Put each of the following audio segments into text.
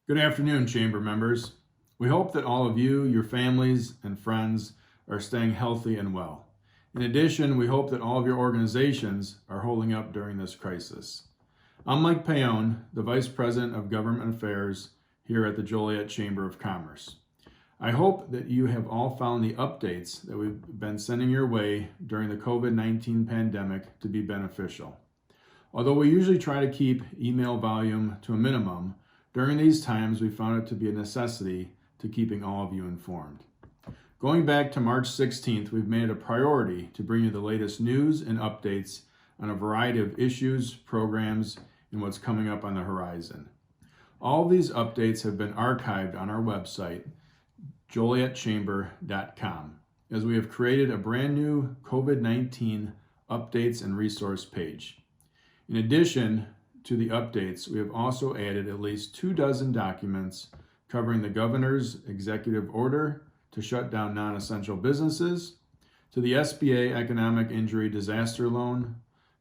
Good afternoon, Chamber members. We hope that all of you, your families, and friends are staying healthy and well. In addition, we hope that all of your organizations are holding up during this crisis. I'm Mike Paone, the Vice President of Government Affairs here at the Joliet Chamber of Commerce. I hope that you have all found the updates that we've been sending your way during the COVID-19 pandemic to be beneficial. Although we usually try to keep email volume to a minimum, during these times we found it to be a necessity to keeping all of you informed. Going back to March 16th, we've made it a priority to bring you the latest news and updates on a variety of issues, programs, and what's coming up on the horizon. All of these updates have been archived on our website, jolietchamber.com, as we have created a brand new COVID-19 updates and resource page. In addition to the updates, we have also added at least 24 documents covering the governor's executive order to shut down non-essential businesses, to the SBA Economic Injury Disaster Loan,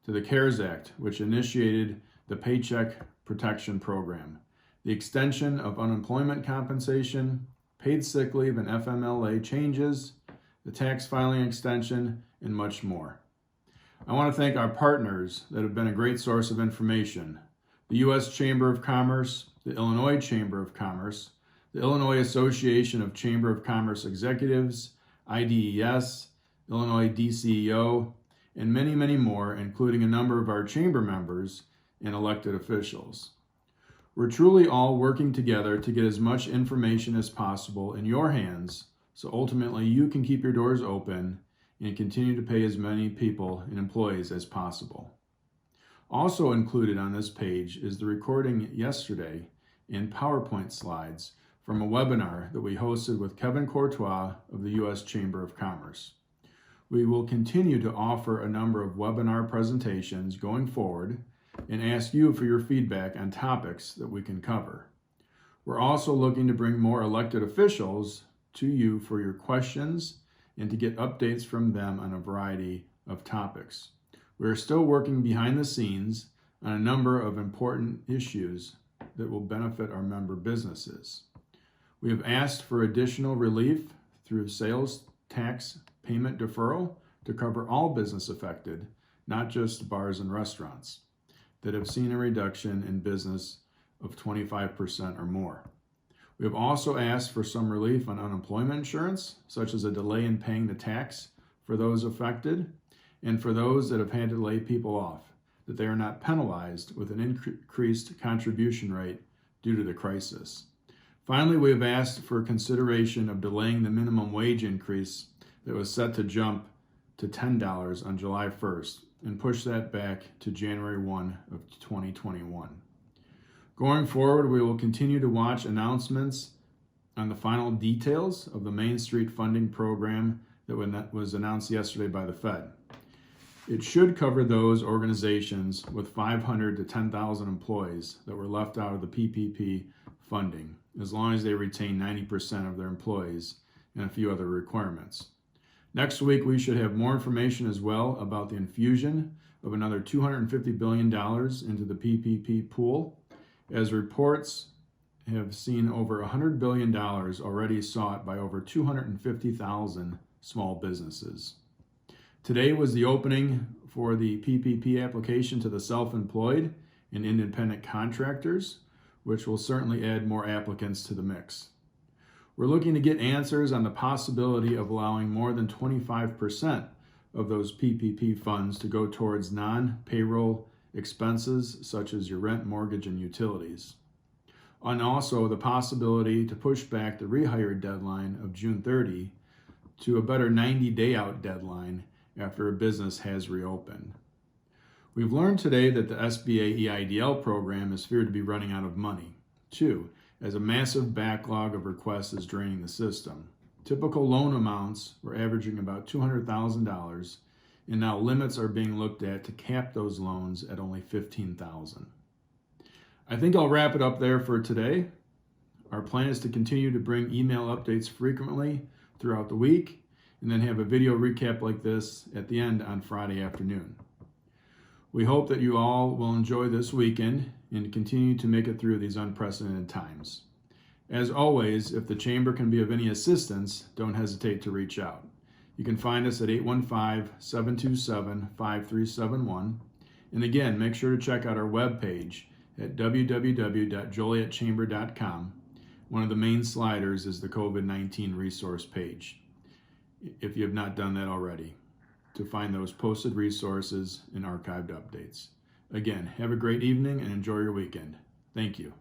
to the CARES Act, which initiated the Paycheck Protection Program, the extension of unemployment compensation, paid sick leave and FMLA changes, the tax filing extension, and much more. I want to thank our partners that have been a great source of information: the U.S. Chamber of Commerce, the Illinois Chamber of Commerce, the Illinois Association of Chamber of Commerce Executives, IDES, Illinois DCEO, and many, many more, including a number of our chamber members and elected officials. We're truly all working together to get as much information as possible in your hands so ultimately you can keep your doors open and continue to pay as many people and employees as possible. Also included on this page is the recording yesterday and PowerPoint slides from a webinar that we hosted with Kevin Courtois of the U.S. Chamber of Commerce. We will continue to offer a number of webinar presentations going forward and ask you for your feedback on topics that we can cover. We're also looking to bring more elected officials to you for your questions and to get updates from them on a variety of topics. We are still working behind the scenes on a number of important issues that will benefit our member businesses. We have asked for additional relief through sales tax payment deferral to cover all business affected, not just bars and restaurants, that have seen a reduction in business of 25% or more. We have also asked for some relief on unemployment insurance, such as a delay in paying the tax for those affected, and for those that have had to lay people off, that they are not penalized with an increased contribution rate due to the crisis. Finally, we have asked for consideration of delaying the minimum wage increase that was set to jump to $10 on July 1st and push that back to January 1 of 2021. Going forward, we will continue to watch announcements on the final details of the Main Street funding program that was announced yesterday by the Fed. It should cover those organizations with 500 to 10,000 employees that were left out of the PPP funding, as long as they retain 90% of their employees and a few other requirements. Next week, we should have more information as well about the infusion of another $250 billion into the PPP pool, as reports have seen over $100 billion already sought by over 250,000 small businesses. Today was the opening for the PPP application to the self-employed and independent contractors, which will certainly add more applicants to the mix. We're looking to get answers on the possibility of allowing more than 25% of those PPP funds to go towards non-payroll expenses such as your rent, mortgage, and utilities. And also the possibility to push back the rehire deadline of June 30 to a better 90-day out deadline after a business has reopened. We've learned today that the SBA EIDL program is feared to be running out of money, too, as a massive backlog of requests is draining the system. Typical loan amounts were averaging about $200,000, and now limits are being looked at to cap those loans at only $15,000. I think I'll wrap it up there for today. Our plan is to continue to bring email updates frequently throughout the week, and then have a video recap like this at the end on Friday afternoon. We hope that you all will enjoy this weekend and continue to make it through these unprecedented times. As always, if the Chamber can be of any assistance, don't hesitate to reach out. You can find us at 815-727-5371. And again, make sure to check out our webpage at www.jolietchamber.com. One of the main sliders is the COVID-19 resource page, if you have not done that already, to find those posted resources and archived updates. Again, have a great evening and enjoy your weekend. Thank you.